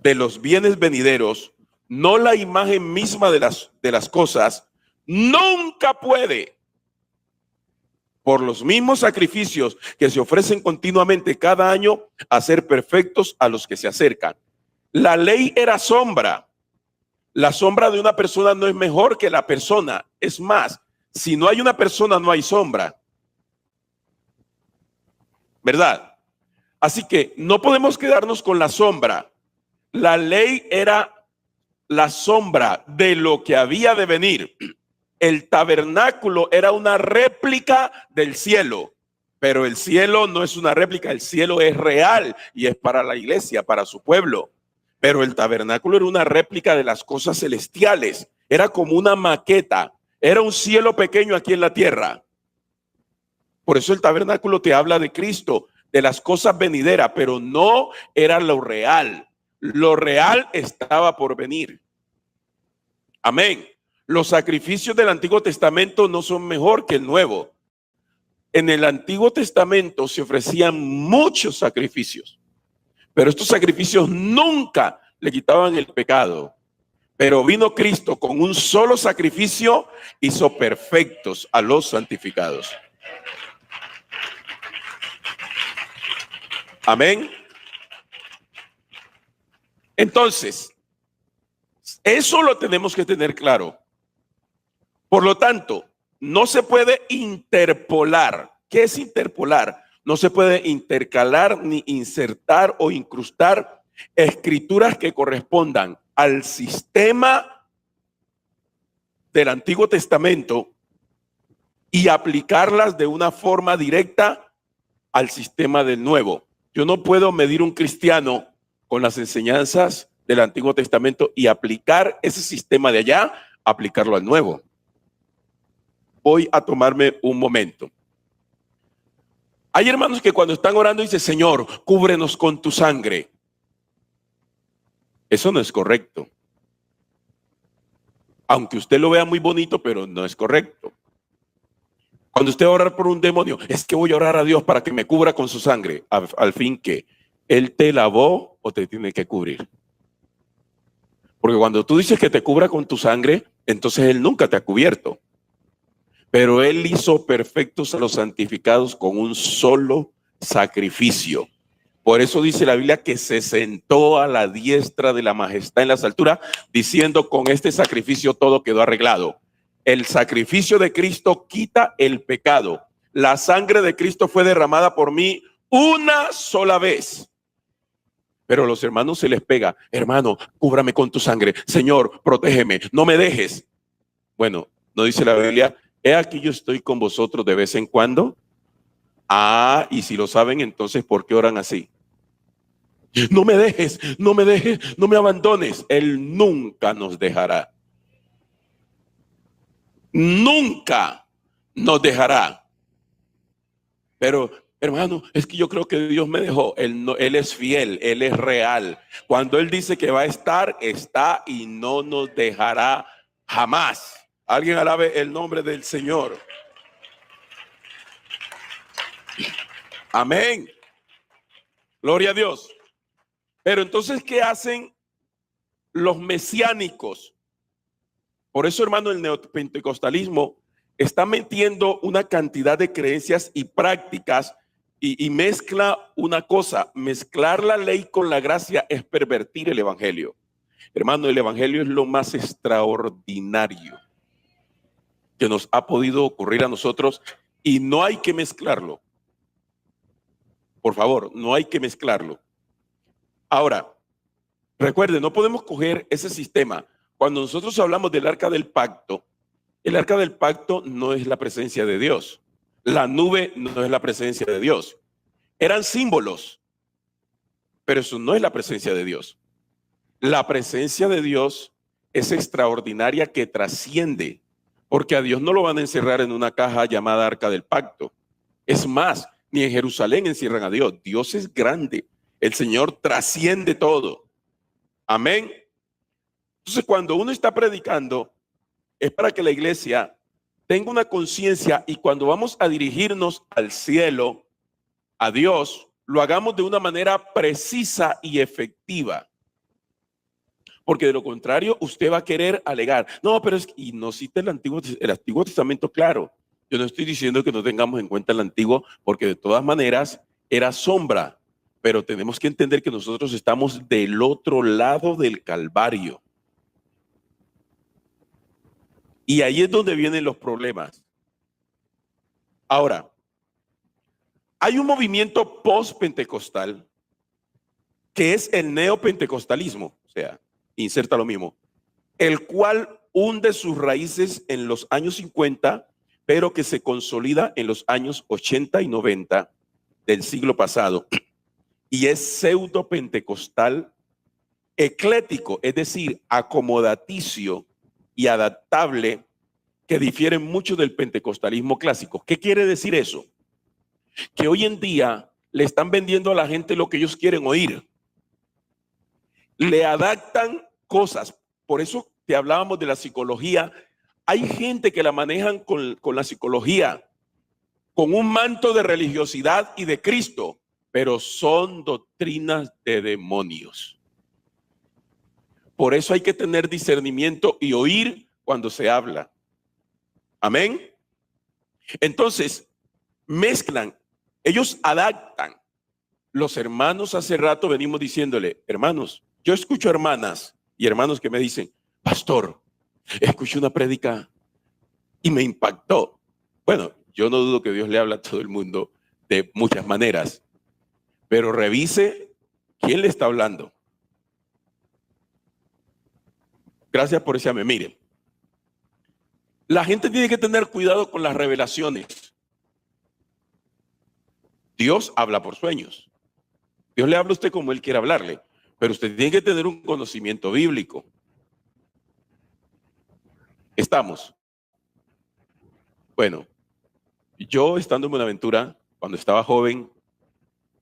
de los bienes venideros, no la imagen misma de las cosas, nunca puede, por los mismos sacrificios que se ofrecen continuamente cada año, hacer perfectos a los que se acercan. La ley era sombra. La sombra de una persona no es mejor que la persona. Es más, si no hay una persona, no hay sombra. ¿Verdad? Así que no podemos quedarnos con la sombra. La ley era la sombra de lo que había de venir. El tabernáculo era una réplica del cielo, pero el cielo no es una réplica, el cielo es real y es para la iglesia, para su pueblo. Pero el tabernáculo era una réplica de las cosas celestiales, era como una maqueta, era un cielo pequeño aquí en la tierra. Por eso el tabernáculo te habla de Cristo, de las cosas venideras, pero no era lo real. Lo real estaba por venir. Amén. Los sacrificios del Antiguo Testamento no son mejor que el Nuevo. En el Antiguo Testamento se ofrecían muchos sacrificios, pero estos sacrificios nunca le quitaban el pecado. Pero vino Cristo con un solo sacrificio, hizo perfectos a los santificados. Amén. Entonces, eso lo tenemos que tener claro. Por lo tanto, no se puede interpolar. ¿Qué es interpolar? No se puede intercalar ni insertar o incrustar escrituras que correspondan al sistema del Antiguo Testamento y aplicarlas de una forma directa al sistema del Nuevo. Yo no puedo medir un cristiano con las enseñanzas del Antiguo Testamento y aplicar ese sistema de allá, aplicarlo al Nuevo. Voy a tomarme un momento. Hay hermanos que cuando están orando dicen, Señor, cúbrenos con tu sangre. Eso no es correcto. Aunque usted lo vea muy bonito, pero no es correcto. Cuando usted va a orar por un demonio, es que voy a orar a Dios para que me cubra con su sangre. Al fin que Él te lavó o te tiene que cubrir. Porque cuando tú dices que te cubra con tu sangre, entonces Él nunca te ha cubierto. Pero Él hizo perfectos a los santificados con un solo sacrificio. Por eso dice la Biblia que se sentó a la diestra de la majestad en las alturas, diciendo, con este sacrificio todo quedó arreglado. El sacrificio de Cristo quita el pecado. La sangre de Cristo fue derramada por mí una sola vez. Pero a los hermanos se les pega, hermano, cúbrame con tu sangre. Señor, protégeme, no me dejes. Bueno, no dice la Biblia, he aquí yo estoy con vosotros de vez en cuando. Ah, y si lo saben, entonces, ¿por qué oran así? No me dejes, no me dejes, no me abandones. Él nunca nos dejará. Nunca nos dejará. Pero, hermano, es que yo creo que Dios me dejó. Él es fiel, Él es real. Cuando Él dice que va a estar, está y no nos dejará jamás. Alguien alabe el nombre del Señor. Amén. Gloria a Dios. Pero entonces, ¿qué hacen los mesiánicos? Por eso, hermano, el neopentecostalismo está metiendo una cantidad de creencias y prácticas y mezcla una cosa. Mezclar la ley con la gracia es pervertir el evangelio. Hermano, el evangelio es lo más extraordinario que nos ha podido ocurrir a nosotros y no hay que mezclarlo. Por favor, no hay que mezclarlo. Ahora, recuerden, no podemos coger ese sistema. Cuando nosotros hablamos del arca del pacto, el arca del pacto no es la presencia de Dios. La nube no es la presencia de Dios. Eran símbolos, pero eso no es la presencia de Dios. La presencia de Dios es extraordinaria, que trasciende, porque a Dios no lo van a encerrar en una caja llamada arca del pacto. Es más, ni en Jerusalén encierran a Dios. Dios es grande. El Señor trasciende todo. Amén. Entonces, cuando uno está predicando, es para que la iglesia tenga una conciencia y cuando vamos a dirigirnos al cielo, a Dios, lo hagamos de una manera precisa y efectiva. porque de lo contrario usted va a querer alegar. No, pero es que, y no cita el Antiguo Testamento, claro. Yo no estoy diciendo que no tengamos en cuenta el Antiguo, porque de todas maneras era sombra, pero tenemos que entender que nosotros estamos del otro lado del Calvario. Y ahí es donde vienen los problemas. Ahora, hay un movimiento post-pentecostal que es el neopentecostalismo, o sea, inserta lo mismo, el cual hunde sus raíces en los años 50, pero que se consolida en los años 80 y 90 del siglo pasado, y es pseudo-pentecostal eclético, es decir, acomodaticio y adaptable, que difiere mucho del pentecostalismo clásico. ¿Qué quiere decir eso? Que hoy en día le están vendiendo a la gente lo que ellos quieren oír. Le adaptan cosas. Por eso te hablábamos de la psicología. Hay gente que la manejan con la psicología, con un manto de religiosidad y de Cristo, pero son doctrinas de demonios. Por eso hay que tener discernimiento y oír cuando se habla. Amén. Entonces, mezclan, ellos adaptan. Los hermanos hace rato venimos diciéndole, hermanos, yo escucho hermanas y hermanos que me dicen, pastor, escuché una prédica y me impactó. Bueno, yo no dudo que Dios le habla a todo el mundo de muchas maneras, pero revise quién le está hablando. Gracias por ese amén. Mire, la gente tiene que tener cuidado con las revelaciones. Dios habla por sueños. Dios le habla a usted como Él quiere hablarle, pero usted tiene que tener un conocimiento bíblico. ¿Estamos? Bueno, yo estando en Buenaventura, cuando estaba joven,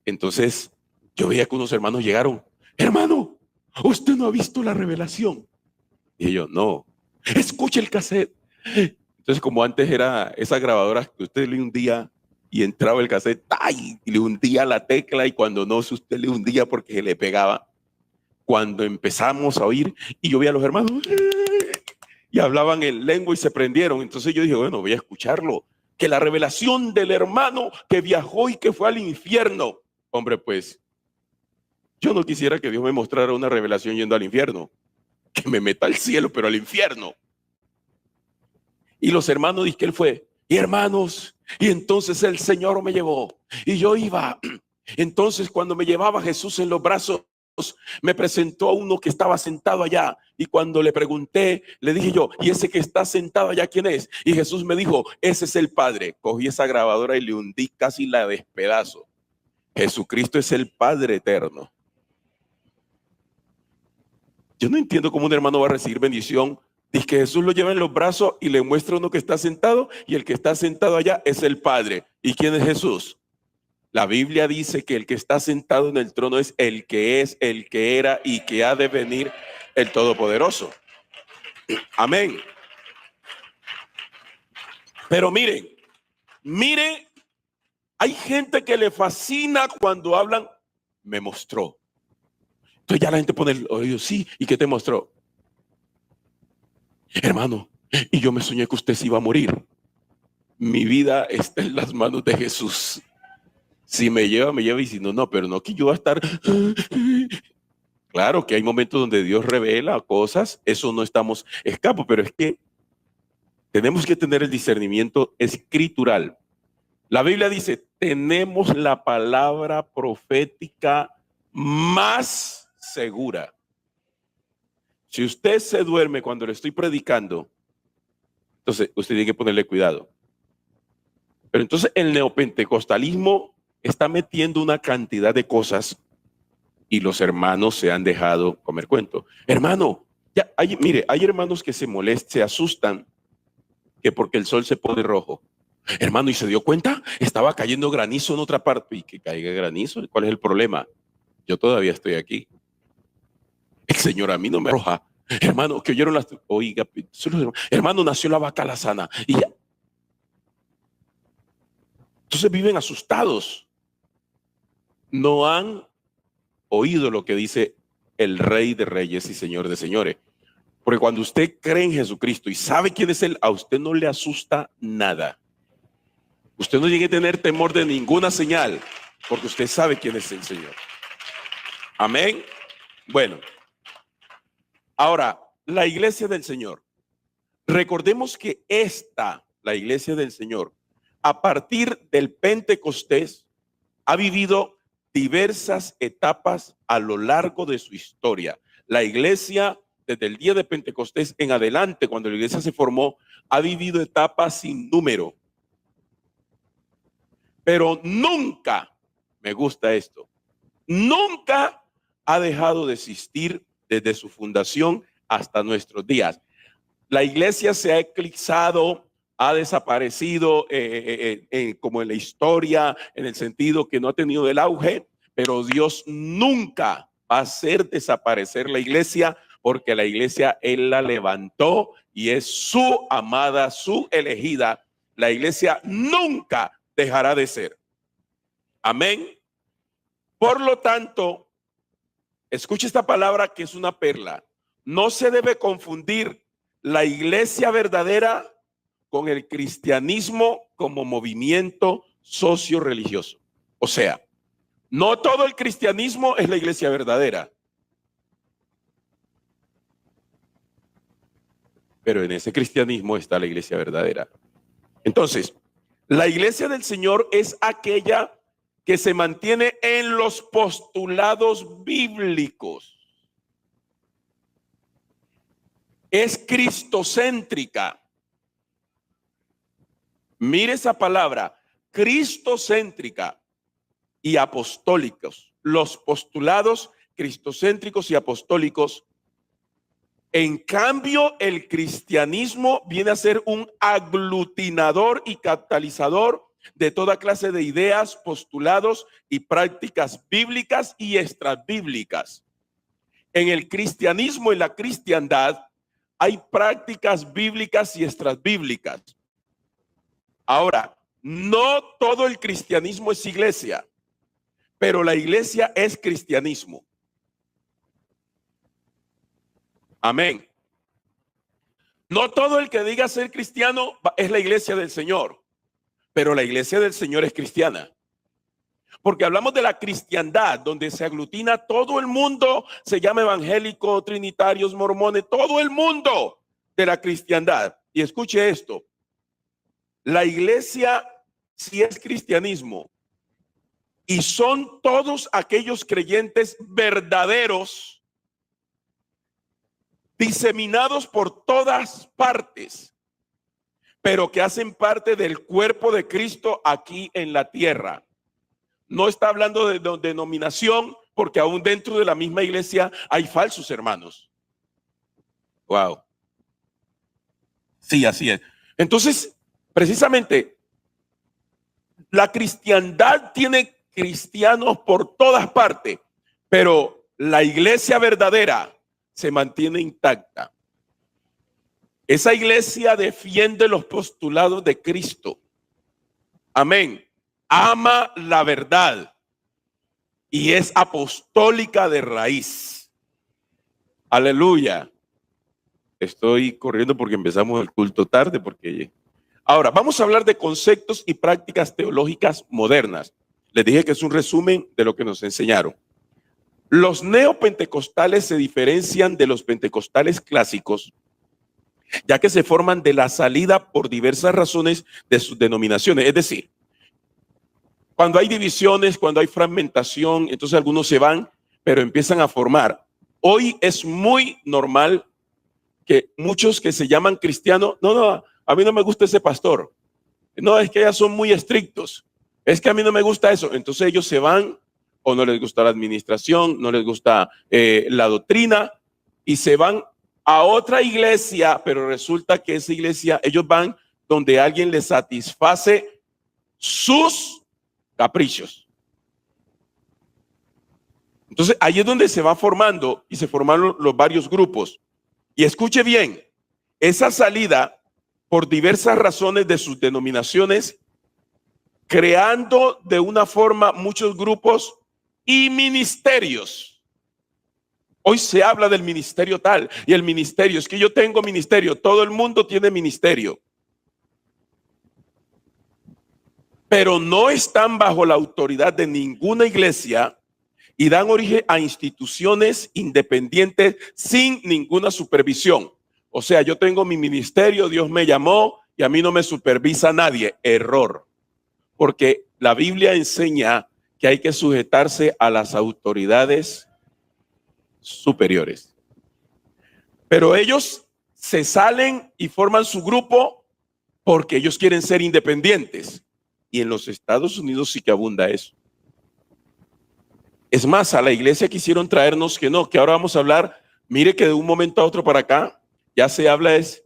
entonces yo veía que unos hermanos llegaron. Hermano, ¿usted no ha visto la revelación? Y yo, no, escuche el cassette. Entonces, como antes era esa grabadora que usted le hundía y entraba el cassette, ¡ay! Y le hundía la tecla, y cuando no, usted le hundía porque se le pegaba. Cuando empezamos a oír, y yo veía a los hermanos y hablaban en lengua y se prendieron. Entonces yo dije, bueno, voy a escucharlo. Que la revelación del hermano que viajó y que fue al infierno. Hombre, pues, yo no quisiera que Dios me mostrara una revelación yendo al infierno. Que me meta al cielo, pero al infierno. Y los hermanos dicen que él fue, y hermanos, y entonces el Señor me llevó, y yo iba. Entonces cuando me llevaba Jesús en los brazos, me presentó a uno que estaba sentado allá, y cuando le pregunté, le dije yo, ¿y ese que está sentado allá quién es? Y Jesús me dijo, ese es el Padre. Cogí esa grabadora y le hundí, casi la despedazo. Jesucristo es el Padre eterno. Yo no entiendo cómo un hermano va a recibir bendición. Dice que Jesús lo lleva en los brazos y le muestra a uno que está sentado, y el que está sentado allá es el Padre. ¿Y quién es Jesús? La Biblia dice que el que está sentado en el trono es, el que era y que ha de venir, el Todopoderoso. Amén. Pero miren, hay gente que le fascina cuando hablan, me mostró. Entonces ya la gente pone el oído, sí, ¿y qué te mostró? Hermano, y yo me soñé que usted se iba a morir. Mi vida está en las manos de Jesús. Si me lleva, me lleva, y si no, no, pero no que yo voy a estar. Claro que hay momentos donde Dios revela cosas, eso no estamos escapo, pero es que tenemos que tener el discernimiento escritural. La Biblia dice, tenemos la palabra profética más segura. Si usted se duerme cuando le estoy predicando, entonces usted tiene que ponerle cuidado. Pero entonces el neopentecostalismo está metiendo una cantidad de cosas y los hermanos se han dejado comer cuento. Hermano, ya mire, hay hermanos que se molestan, se asustan que porque el sol se pone rojo. Hermano, ¿y se dio cuenta? Estaba cayendo granizo en otra parte. ¿Y que caiga granizo? ¿Cuál es el problema? Yo todavía estoy aquí. El Señor a mí no me arroja. Hermano, que oyeron las... Oiga, hermano, nació la vaca alazana. Y ya. Entonces viven asustados. No han oído lo que dice el Rey de Reyes y Señor de Señores. Porque cuando usted cree en Jesucristo y sabe quién es Él, a usted no le asusta nada. Usted no llega a tener temor de ninguna señal, porque usted sabe quién es el Señor. Amén. Bueno, ahora, la iglesia del Señor. Recordemos que la iglesia del Señor, a partir del Pentecostés, ha vivido diversas etapas a lo largo de su historia. La iglesia, desde el día de Pentecostés en adelante, cuando la iglesia se formó, ha vivido etapas sin número. Pero nunca, me gusta esto, nunca ha dejado de existir desde su fundación hasta nuestros días. La iglesia se ha eclipsado, ha desaparecido como en la historia, en el sentido que no ha tenido el auge, pero Dios nunca va a hacer desaparecer la iglesia, porque la iglesia Él la levantó y es su amada, su elegida. La iglesia nunca dejará de ser. Amén. Por lo tanto, escuche esta palabra que es una perla. No se debe confundir la iglesia verdadera con el cristianismo como movimiento socio-religioso. O sea, no todo el cristianismo es la iglesia verdadera. Pero en ese cristianismo está la iglesia verdadera. Entonces, la iglesia del Señor es aquella que se mantiene en los postulados bíblicos. Es cristocéntrica. Mire esa palabra, cristocéntrica y apostólicos. Los postulados cristocéntricos y apostólicos. En cambio, el cristianismo viene a ser un aglutinador y catalizador de toda clase de ideas, postulados y prácticas bíblicas y extrabíblicas. En el cristianismo, en la cristiandad, hay prácticas bíblicas y extrabíblicas. Ahora, no todo el cristianismo es iglesia, pero la iglesia es cristianismo. Amén. No todo el que diga ser cristiano es la iglesia del Señor, pero la iglesia del Señor es cristiana. Porque hablamos de la cristiandad, donde se aglutina todo el mundo, se llama evangélico, trinitarios, mormones, todo el mundo de la cristiandad. Y escuche esto, la iglesia sí es cristianismo y son todos aquellos creyentes verdaderos diseminados por todas partes, pero que hacen parte del cuerpo de Cristo aquí en la tierra. No está hablando de denominación, porque aún dentro de la misma iglesia hay falsos hermanos. Wow. Sí, así es. Entonces, precisamente, la cristiandad tiene cristianos por todas partes, pero la iglesia verdadera se mantiene intacta. Esa iglesia defiende los postulados de Cristo. Amén. Ama la verdad y es apostólica de raíz. Aleluya. Estoy corriendo porque empezamos el culto tarde. Ahora, vamos a hablar de conceptos y prácticas teológicas modernas. Les dije que es un resumen de lo que nos enseñaron. Los neopentecostales se diferencian de los pentecostales clásicos, ya que se forman de la salida por diversas razones de sus denominaciones. Es decir, cuando hay divisiones, cuando hay fragmentación, entonces algunos se van, pero empiezan a formar. Hoy es muy normal que muchos que se llaman cristianos, no, a mí no me gusta ese pastor. No, es que ellos son muy estrictos. Es que a mí no me gusta eso. Entonces ellos se van, o no les gusta la administración, no les gusta la doctrina, y se van a otra iglesia, pero resulta que esa iglesia, ellos van donde alguien les satisface sus caprichos. Entonces ahí es donde se va formando y se formaron los varios grupos. Y escuche bien, esa salida por diversas razones de sus denominaciones, creando de una forma muchos grupos y ministerios. Hoy se habla del ministerio tal y el ministerio, es que yo tengo ministerio, todo el mundo tiene ministerio. Pero no están bajo la autoridad de ninguna iglesia y dan origen a instituciones independientes sin ninguna supervisión. O sea, yo tengo mi ministerio, Dios me llamó y a mí no me supervisa nadie. Error. Porque la Biblia enseña que hay que sujetarse a las autoridades superiores. Pero ellos se salen y forman su grupo porque ellos quieren ser independientes. Y en los Estados Unidos sí que abunda eso. Es más, a la iglesia quisieron traernos que no, que ahora vamos a hablar, mire que de un momento a otro para acá, ya se habla es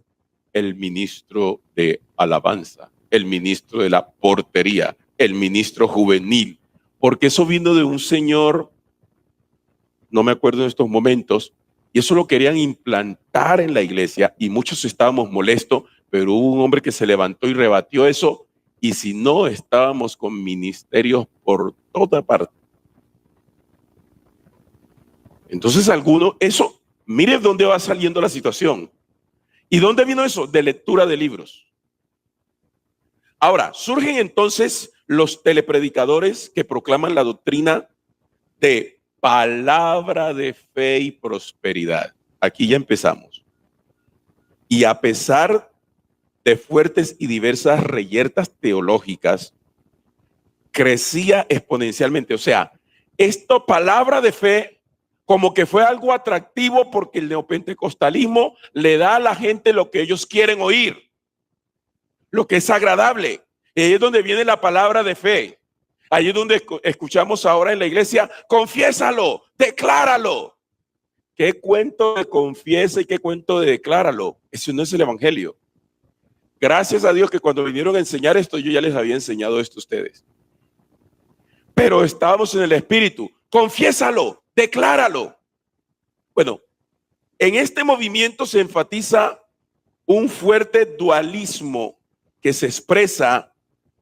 el ministro de alabanza, el ministro de la portería, el ministro juvenil, porque eso vino de un señor, no me acuerdo en estos momentos, y eso lo querían implantar en la iglesia y muchos estábamos molestos, pero hubo un hombre que se levantó y rebatió eso, y si no, estábamos con ministerios por toda parte. Entonces alguno, eso, mire dónde va saliendo la situación. ¿Y dónde vino eso? De lectura de libros. Ahora, surgen entonces los telepredicadores que proclaman la doctrina de palabra de fe y prosperidad. Aquí ya empezamos. Y a pesar de fuertes y diversas reyertas teológicas, crecía exponencialmente. O sea, esto, palabra de fe, como que fue algo atractivo porque el neopentecostalismo le da a la gente lo que ellos quieren oír, lo que es agradable. Y ahí es donde viene la palabra de fe. Ahí es donde escuchamos ahora en la iglesia, confiésalo, decláralo. ¿Qué cuento de confiesa y qué cuento de decláralo? Eso no es el evangelio. Gracias a Dios que cuando vinieron a enseñar esto, yo ya les había enseñado esto a ustedes. Pero estábamos en el espíritu. Confiésalo, decláralo. Bueno, en este movimiento se enfatiza un fuerte dualismo que se expresa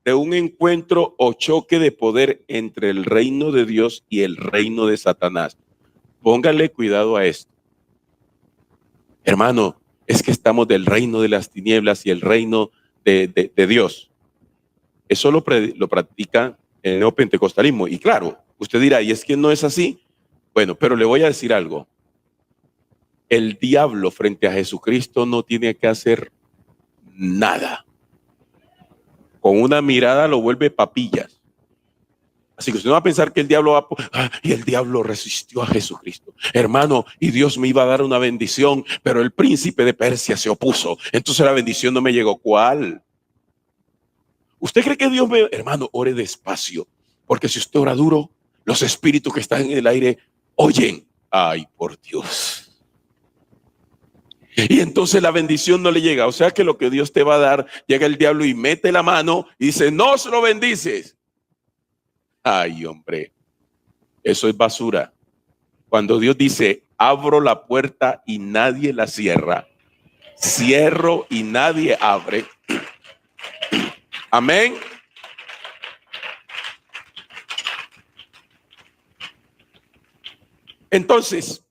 de un encuentro o choque de poder entre el reino de Dios y el reino de Satanás. Póngale cuidado a esto. Hermano, es que estamos del reino de las tinieblas y el reino de Dios. Eso lo practica el neopentecostalismo. Y claro, usted dirá, ¿y es que no es así? Bueno, pero le voy a decir algo. El diablo frente a Jesucristo no tiene que hacer nada. Con una mirada lo vuelve papillas. Así que usted no va a pensar que el diablo va y el diablo resistió a Jesucristo. Hermano, y Dios me iba a dar una bendición, pero el príncipe de Persia se opuso. Entonces la bendición no me llegó. ¿Cuál? ¿Usted cree que Dios me... Hermano, ore despacio, porque si usted ora duro, los espíritus que están en el aire oyen. Ay, por Dios. Y entonces la bendición no le llega. O sea que lo que Dios te va a dar, llega el diablo y mete la mano y dice, no se lo bendices. Ay, hombre, eso es basura. Cuando Dios dice, abro la puerta y nadie la cierra, cierro y nadie abre. Amén. Entonces,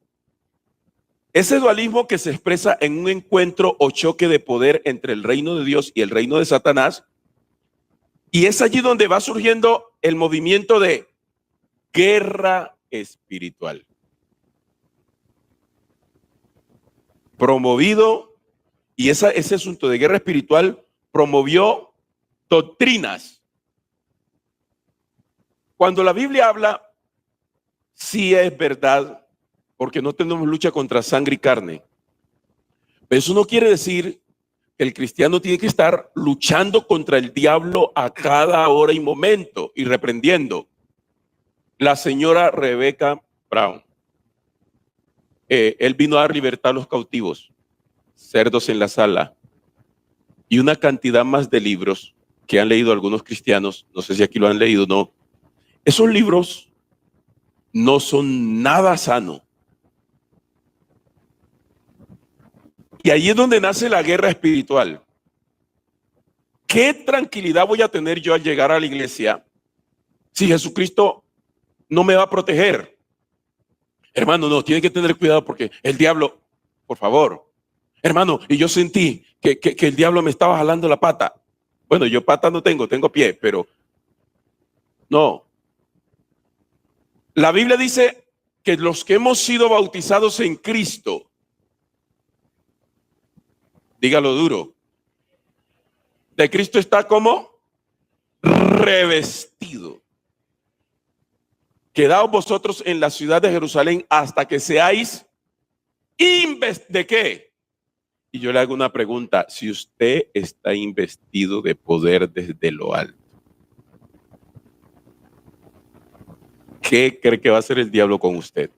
ese dualismo que se expresa en un encuentro o choque de poder entre el reino de Dios y el reino de Satanás, y es allí donde va surgiendo el movimiento de guerra espiritual. Promovido, y ese asunto de guerra espiritual promovió doctrinas. Cuando la Biblia habla, sí es verdad, porque no tenemos lucha contra sangre y carne. Pero eso no quiere decir que el cristiano tiene que estar luchando contra el diablo a cada hora y momento y reprendiendo. La señora Rebecca Brown, él vino a dar libertad a los cautivos, cerdos en la sala, y una cantidad más de libros que han leído algunos cristianos, no sé si aquí lo han leído o no. Esos libros no son nada sano. Y ahí es donde nace la guerra espiritual. ¿Qué tranquilidad voy a tener yo al llegar a la iglesia si Jesucristo no me va a proteger? Hermano, no, tiene que tener cuidado porque el diablo, por favor. Hermano, y yo sentí que el diablo me estaba jalando la pata. Bueno, yo pata no tengo, tengo pie, pero no. La Biblia dice que los que hemos sido bautizados en Cristo, dígalo duro, de Cristo está como revestido. Quedaos vosotros en la ciudad de Jerusalén hasta que seáis ¿de qué? Y yo le hago una pregunta, si usted está investido de poder desde lo alto, ¿qué cree que va a hacer el diablo con usted?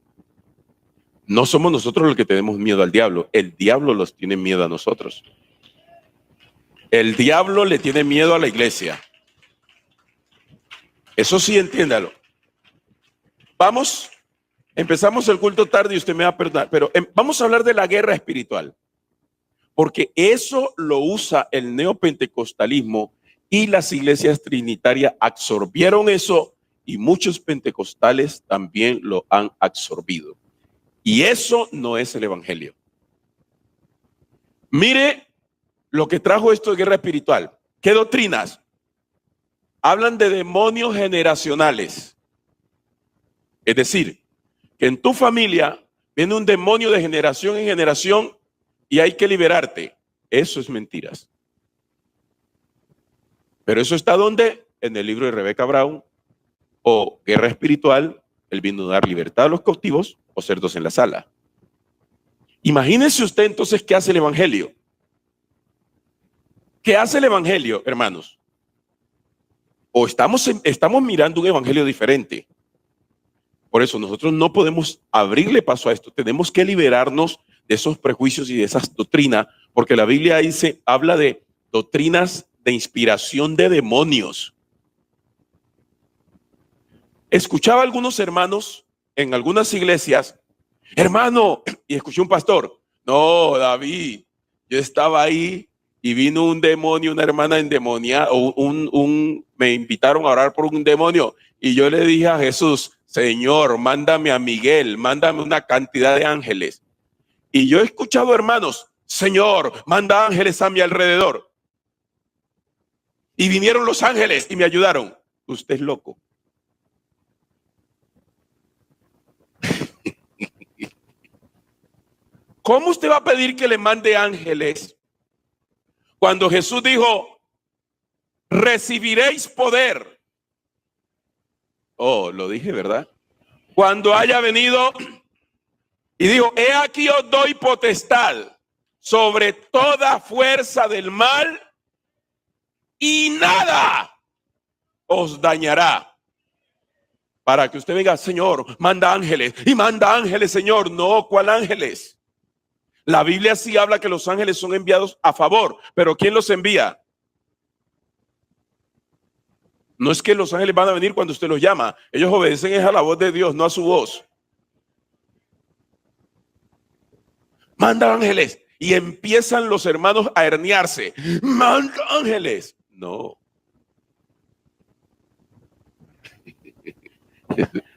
No somos nosotros los que tenemos miedo al diablo, el diablo los tiene miedo a nosotros. El diablo le tiene miedo a la iglesia. Eso sí, entiéndalo. Vamos, empezamos el culto tarde y usted me va a perdonar, pero vamos a hablar de la guerra espiritual. Porque eso lo usa el neopentecostalismo y las iglesias trinitarias absorbieron eso y muchos pentecostales también lo han absorbido. Y eso no es el evangelio. Mire lo que trajo esto de guerra espiritual. ¿Qué doctrinas? Hablan de demonios generacionales. Es decir, que en tu familia viene un demonio de generación en generación y hay que liberarte. Eso es mentiras. Pero eso está ¿dónde? En el libro de Rebecca Brown o Guerra Espiritual, el vino a dar libertad a los cautivos o cerdos en la sala. Imagínense usted entonces qué hace el evangelio. ¿Qué hace el evangelio, hermanos? O estamos mirando un evangelio diferente. Por eso nosotros no podemos abrirle paso a esto. Tenemos que liberarnos de esos prejuicios y de esas doctrinas, porque la Biblia dice, habla de doctrinas de inspiración de demonios. Escuchaba a algunos hermanos en algunas iglesias, hermano, y escuché un pastor, no, David, yo estaba ahí y vino un demonio, una hermana endemoniada, me invitaron a orar por un demonio y yo le dije a Jesús, Señor, mándame a Miguel, mándame una cantidad de ángeles. Y yo he escuchado hermanos, Señor, manda ángeles a mi alrededor. Y vinieron los ángeles y me ayudaron. Usted es loco. ¿Cómo usted va a pedir que le mande ángeles cuando Jesús dijo, recibiréis poder? Oh, lo dije, ¿verdad? Cuando haya venido y dijo, he aquí os doy potestad sobre toda fuerza del mal y nada os dañará. Para que usted venga, Señor, manda ángeles y manda ángeles, Señor. No, ¿cuál ángeles? La Biblia sí habla que los ángeles son enviados a favor, pero ¿quién los envía? No es que los ángeles van a venir cuando usted los llama. Ellos obedecen a la voz de Dios, no a su voz. Manda ángeles. Y empiezan los hermanos a herniarse. Manda ángeles. No.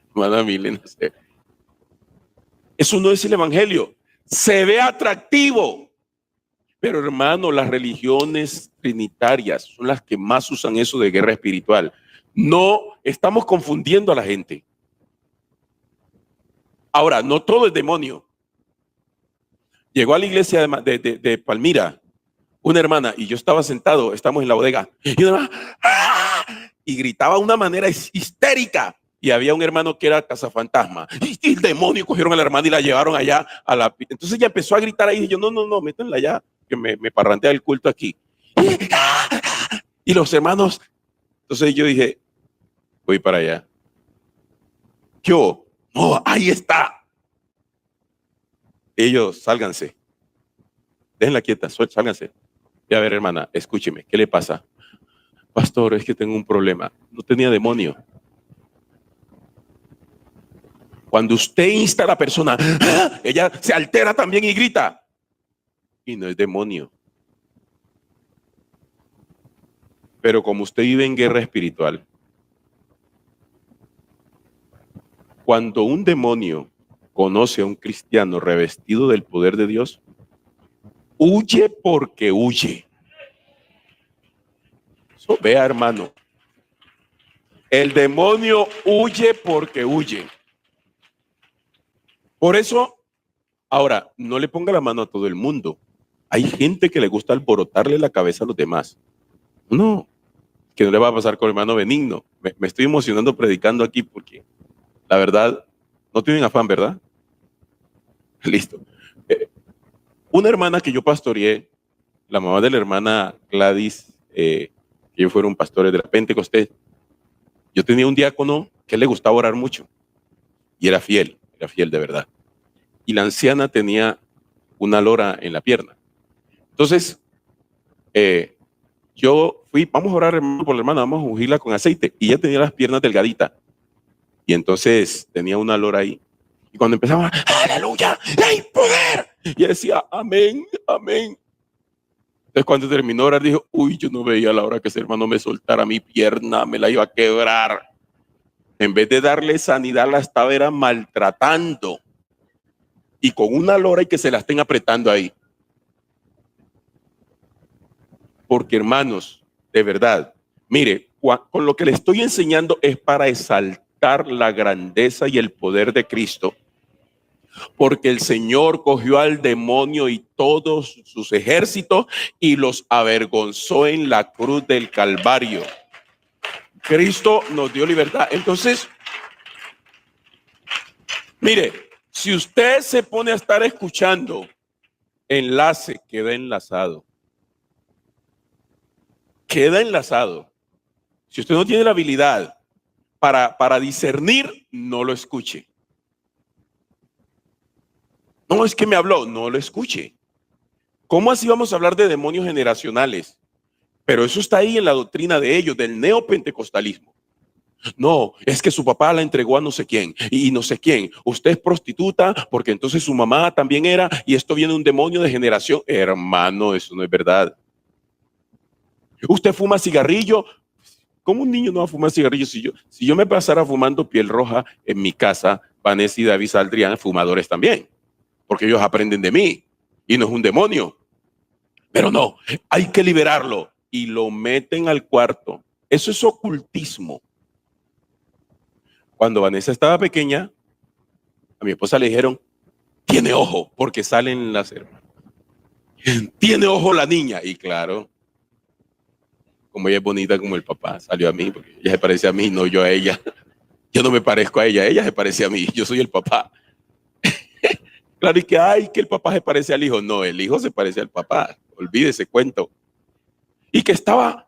Hermana Milena, eso no es el evangelio. Se ve atractivo. Pero hermano, las religiones trinitarias son las que más usan eso de guerra espiritual. No, estamos confundiendo a la gente. Ahora, no todo es demonio. Llegó a la iglesia de Palmira una hermana y yo estaba sentado, estamos en la bodega, y una hermana, ¡ah! Y gritaba de una manera histérica. Y había un hermano que era cazafantasma. Y el demonio cogieron a la hermana y la llevaron allá a la... Entonces ella empezó a gritar ahí y yo, no, métanla allá, que me parrantea el culto aquí. Y los hermanos, entonces yo dije, voy para allá. Yo, no, ahí está. Ellos, sálganse. Déjenla quieta, sálganse. Y a ver, hermana, escúcheme, ¿qué le pasa? Pastor, es que tengo un problema. No tenía demonio. Cuando usted insta a la persona, ¡ah!, ella se altera también y grita. Y no es demonio. Pero como usted vive en guerra espiritual, cuando un demonio conoce a un cristiano revestido del poder de Dios, huye porque huye. Eso, vea, hermano. El demonio huye porque huye. Por eso, ahora, no le ponga la mano a todo el mundo. Hay gente que le gusta alborotarle la cabeza a los demás. No, que no le va a pasar con el hermano Benigno. Me estoy emocionando predicando aquí porque la verdad, no tienen afán, ¿verdad? Listo. Una hermana que yo pastoreé, la mamá de la hermana Gladys, que ellos fueron pastores de la Pentecostés, yo tenía un diácono que le gustaba orar mucho y era fiel de verdad. Y la anciana tenía una lora en la pierna. Entonces, yo fui, vamos a orar, hermano, por la hermana, vamos a ungirla con aceite. Y ella tenía las piernas delgaditas. Y entonces tenía una lora ahí. Y cuando empezaba, aleluya, hay poder. Y ella decía, amén, amén. Entonces cuando terminó orar, dijo, uy, yo no veía la hora que ese hermano me soltara mi pierna, me la iba a quebrar. En vez de darle sanidad, la estaba era maltratando. Y con una lora y que se la estén apretando ahí. Porque, hermanos, de verdad, mire, con lo que le estoy enseñando es para exaltar la grandeza y el poder de Cristo, porque el Señor cogió al demonio y todos sus ejércitos y los avergonzó en la cruz del Calvario. Cristo nos dio libertad. Entonces, mire, si usted se pone a estar escuchando, enlace, queda enlazado. Queda enlazado. Si usted no tiene la habilidad para discernir, no lo escuche. No, es que me habló, no lo escuche. ¿Cómo así vamos a hablar de demonios generacionales? Pero eso está ahí en la doctrina de ellos, del neopentecostalismo. No, es que su papá la entregó a no sé quién y no sé quién. Usted es prostituta porque entonces su mamá también era y esto viene de un demonio de generación. Hermano, eso no es verdad. Usted fuma cigarrillo. ¿Cómo un niño no va a fumar cigarrillos? Si yo me pasara fumando piel roja en mi casa, Vanessa y David saldrían fumadores también, porque ellos aprenden de mí y no es un demonio. Pero no, hay que liberarlo y lo meten al cuarto. Eso es ocultismo. Cuando Vanessa estaba pequeña, a mi esposa le dijeron, tiene ojo, porque salen las hermanas. Tiene ojo la niña. Y claro, como ella es bonita como el papá, salió a mí, porque ella se parece a mí, no yo a ella. Yo no me parezco a ella se parece a mí, yo soy el papá. Claro, y que, ay, que el papá se parece al hijo. No, el hijo se parece al papá, olvídese cuento. Y que estaba,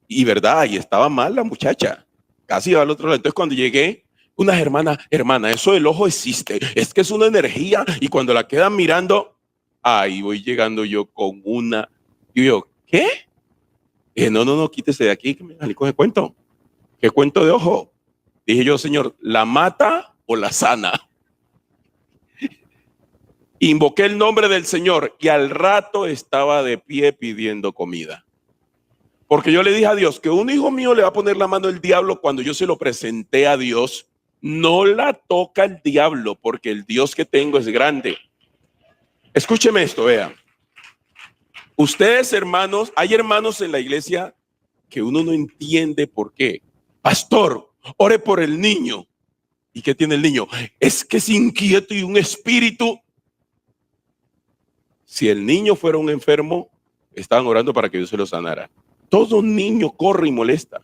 y verdad, y estaba mal la muchacha, casi iba al otro lado. Entonces cuando llegué, unas hermanas, hermana, eso del ojo existe, es que es una energía, y cuando la quedan mirando, ahí voy llegando yo con una, y yo, ¿qué? Dije, no, quítese de aquí, que me salí con el cuento. ¿Qué cuento de ojo? Dije yo, Señor, ¿la mata o la sana? Invoqué el nombre del Señor y al rato estaba de pie pidiendo comida. Porque yo le dije a Dios que un hijo mío le va a poner la mano el diablo cuando yo se lo presenté a Dios. No la toca el diablo porque el Dios que tengo es grande. Escúcheme esto, vean. Ustedes, hermanos, hay hermanos en la iglesia que uno no entiende por qué. Pastor, ore por el niño. ¿Y qué tiene el niño? Es que es inquieto y un espíritu. Si el niño fuera un enfermo, estaban orando para que Dios se lo sanara. Todo niño corre y molesta.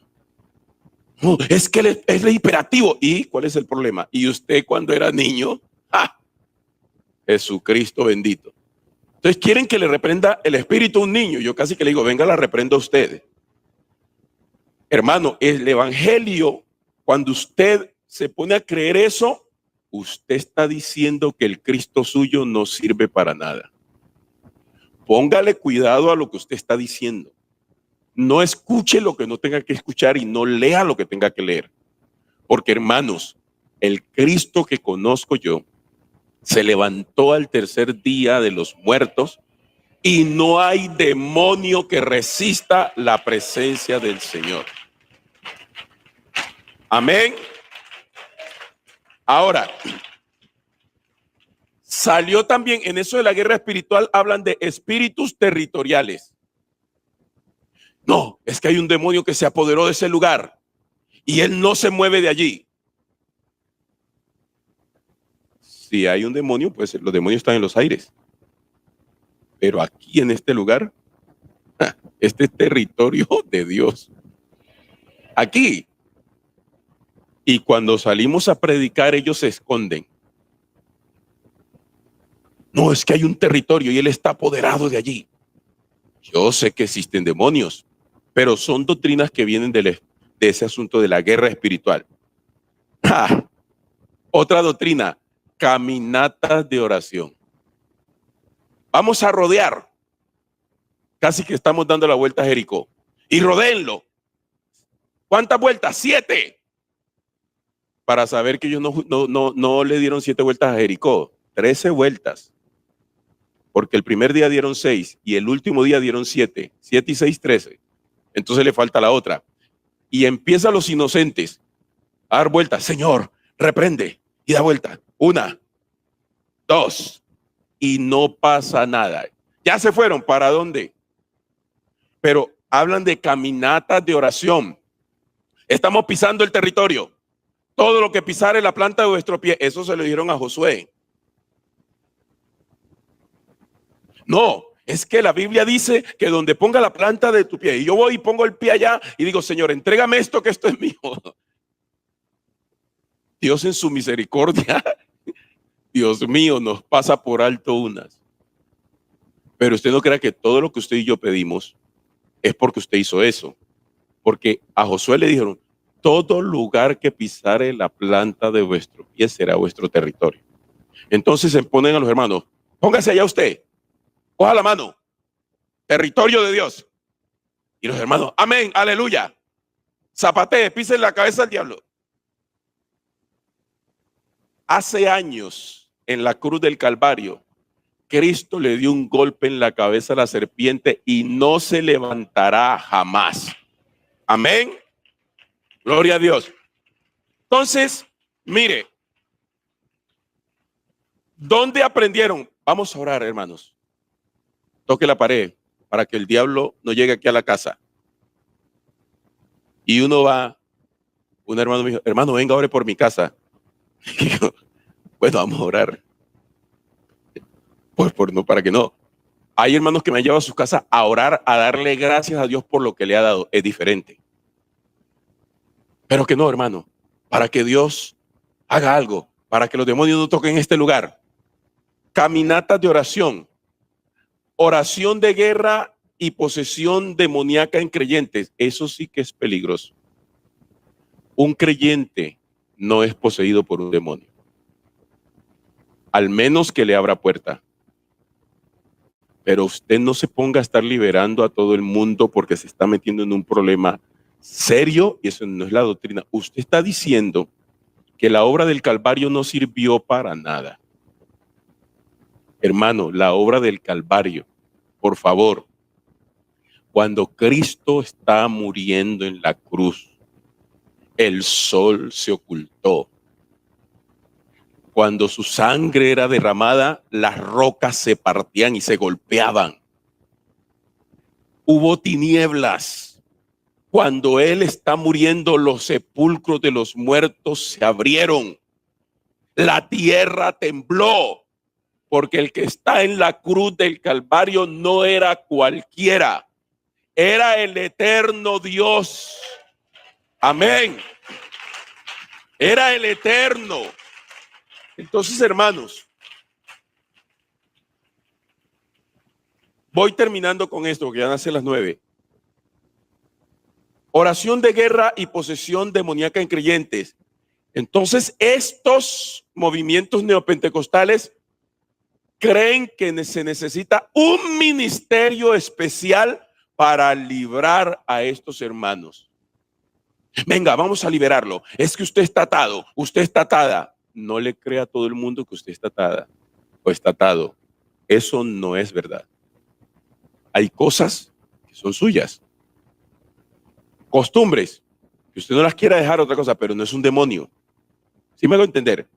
No, es que él es hiperactivo. ¿Y cuál es el problema? Y usted cuando era niño, ¡ja! Jesucristo bendito. Entonces quieren que le reprenda el espíritu a un niño. Yo casi que le digo, venga, la reprendo a ustedes. Hermano, el evangelio, cuando usted se pone a creer eso, usted está diciendo que el Cristo suyo no sirve para nada. Póngale cuidado a lo que usted está diciendo. No escuche lo que no tenga que escuchar y no lea lo que tenga que leer. Porque, hermanos, el Cristo que conozco yo se levantó al tercer día de los muertos y no hay demonio que resista la presencia del Señor. Amén. Ahora, Salió también en eso de la guerra espiritual, hablan de espíritus territoriales. No, es que hay un demonio que se apoderó de ese lugar y él no se mueve de allí. Si hay un demonio, pues los demonios están en los aires. Pero aquí en este lugar, este territorio de Dios. Aquí. Y cuando salimos a predicar, ellos se esconden. No, es que hay un territorio y él está apoderado de allí. Yo sé que existen demonios, pero son doctrinas que vienen de ese asunto de la guerra espiritual. ¡Ja! Otra doctrina, caminatas de oración. Vamos a rodear. Casi que estamos dando la vuelta a Jericó. Y rodéenlo. ¿Cuántas vueltas? 7. Para saber que ellos no le dieron 7 vueltas a Jericó. 13 vueltas. Porque el primer día dieron 6 y el último día dieron 7. 7 y 6, 13. Entonces le falta la otra. Y empiezan los inocentes a dar vueltas. Señor, reprende y da vuelta. 1, 2. Y no pasa nada. Ya se fueron. ¿Para dónde? Pero hablan de caminatas de oración. Estamos pisando el territorio. Todo lo que pisare la planta de vuestro pie. Eso se lo dijeron a Josué. No, es que la Biblia dice que donde ponga la planta de tu pie, y yo voy y pongo el pie allá y digo, Señor, entrégame esto, que esto es mío. Dios en su misericordia, Dios mío, nos pasa por alto unas. Pero usted no crea que todo lo que usted y yo pedimos es porque usted hizo eso. Porque a Josué le dijeron, todo lugar que pisare la planta de vuestro pie será vuestro territorio. Entonces se ponen a los hermanos, póngase allá usted. Coja la mano, territorio de Dios. Y los hermanos, amén, aleluya. Zapatee, pisen la cabeza al diablo. Hace años, en la cruz del Calvario, Cristo le dio un golpe en la cabeza a la serpiente y no se levantará jamás. Amén. Gloria a Dios. Entonces, mire, ¿dónde aprendieron? Vamos a orar, hermanos. Toque la pared para que el diablo no llegue aquí a la casa. Y uno va, un hermano me dijo, hermano, venga, ore por mi casa. Y yo, bueno, vamos a orar. Pues no, para que no. Hay hermanos que me han llevado a su casa a orar, a darle gracias a Dios por lo que le ha dado. Es diferente. Pero que no, hermano, para que Dios haga algo, para que los demonios no toquen este lugar. Caminatas de oración. Oración de guerra y posesión demoníaca en creyentes. Eso sí que es peligroso. Un creyente no es poseído por un demonio. Al menos que le abra puerta. Pero usted no se ponga a estar liberando a todo el mundo porque se está metiendo en un problema serio y eso no es la doctrina. Usted está diciendo que la obra del Calvario no sirvió para nada. Hermano, la obra del Calvario, por favor, cuando Cristo está muriendo en la cruz, el sol se ocultó. Cuando su sangre era derramada, las rocas se partían y se golpeaban. Hubo tinieblas. Cuando Él está muriendo, los sepulcros de los muertos se abrieron. La tierra tembló. Porque el que está en la cruz del Calvario no era cualquiera, era el eterno Dios. Amén. Era el eterno. Entonces, hermanos, voy terminando con esto, que ya van a ser las 9. Oración de guerra y posesión demoníaca en creyentes. Entonces, estos movimientos neopentecostales creen que se necesita un ministerio especial para librar a estos hermanos. Venga, vamos a liberarlo. Es que usted está atado, usted está atada. No le crea a todo el mundo que usted está atada o está atado. Eso no es verdad. Hay cosas que son suyas. Costumbres, que usted no las quiera dejar otra cosa, pero no es un demonio. ¿Sí me hago entender?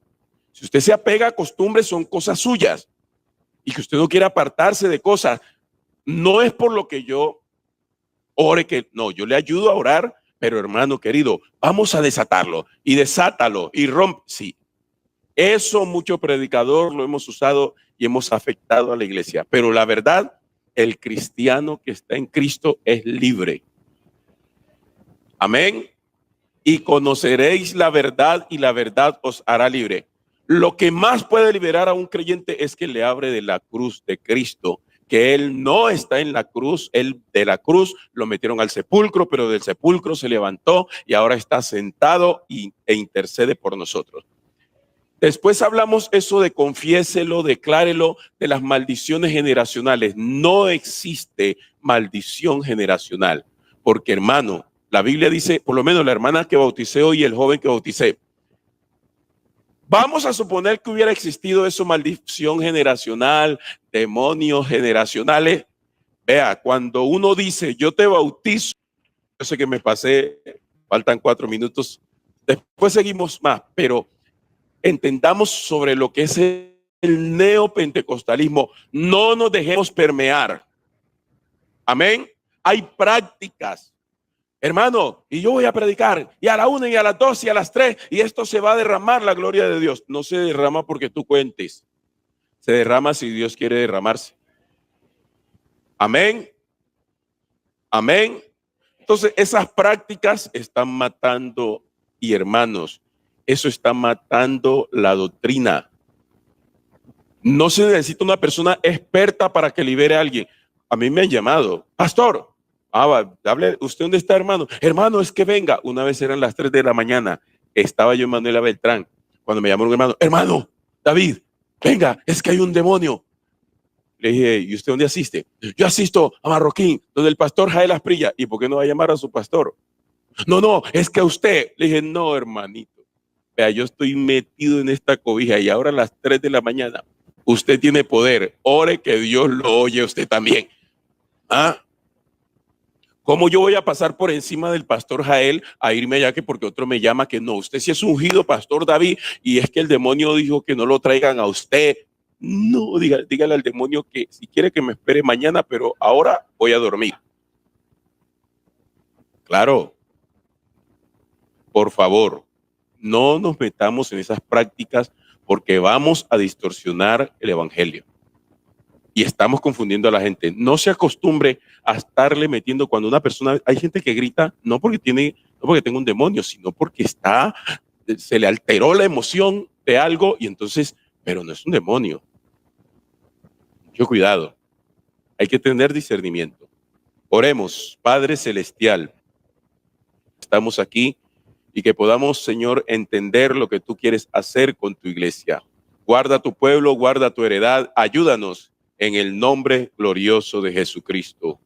Si usted se apega a costumbres, son cosas suyas. Y que usted no quiere apartarse de cosas, no es por lo que yo ore, que no, yo le ayudo a orar, pero hermano querido, vamos a desatarlo y desátalo y rompe. Sí, eso mucho predicador lo hemos usado y hemos afectado a la iglesia. Pero la verdad, el cristiano que está en Cristo es libre. Amén. Y conoceréis la verdad y la verdad os hará libre. Lo que más puede liberar a un creyente es que le abre de la cruz de Cristo, que él no está en la cruz, él de la cruz lo metieron al sepulcro, pero del sepulcro se levantó y ahora está sentado e intercede por nosotros. Después hablamos eso de confiéselo, declárelo, de las maldiciones generacionales. No existe maldición generacional, porque hermano, la Biblia dice, por lo menos la hermana que bauticé hoy y el joven que bauticé, vamos a suponer que hubiera existido eso, maldición generacional, demonios generacionales. Vea, cuando uno dice, yo te bautizo, yo sé que me pasé, faltan 4 minutos, después seguimos más, pero entendamos sobre lo que es el neopentecostalismo. No nos dejemos permear. Amén. Hay prácticas. Hermano, y yo voy a predicar, y a la 1 y a las 2 y a las 3, y esto se va a derramar la gloria de Dios. No se derrama porque tú cuentes, se derrama si Dios quiere derramarse. Amén. Amén. Entonces, esas prácticas están matando, y hermanos, eso está matando la doctrina. No se necesita una persona experta para que libere a alguien. A mí me han llamado, pastor. Hable, ¿usted dónde está, hermano? Hermano, es que venga. Una vez eran las 3 de la mañana. Estaba yo en Manuela Beltrán. Cuando me llamó un hermano, David, venga, es que hay un demonio. Le dije, ¿y usted dónde asiste? Yo asisto a Marroquín, donde el pastor Jael Asprilla. ¿Y por qué no va a llamar a su pastor? No, es que usted. Le dije, no, hermanito. Vea, yo estoy metido en esta cobija y ahora a las 3 de la mañana. Usted tiene poder. Ore que Dios lo oye usted también. ¿Ah? ¿Cómo yo voy a pasar por encima del pastor Jael a irme allá que porque otro me llama que no? Usted sí es ungido, pastor David, y es que el demonio dijo que no lo traigan a usted. No, dígale al demonio que si quiere que me espere mañana, pero ahora voy a dormir. Claro, por favor, no nos metamos en esas prácticas porque vamos a distorsionar el evangelio. Y estamos confundiendo a la gente. No se acostumbre a estarle metiendo cuando una persona, hay gente que grita, no porque tenga un demonio, sino porque se le alteró la emoción de algo y entonces, pero no es un demonio. Mucho cuidado. Hay que tener discernimiento. Oremos, Padre Celestial. Estamos aquí y que podamos, Señor, entender lo que tú quieres hacer con tu iglesia. Guarda tu pueblo, guarda tu heredad, ayúdanos en el nombre glorioso de Jesucristo.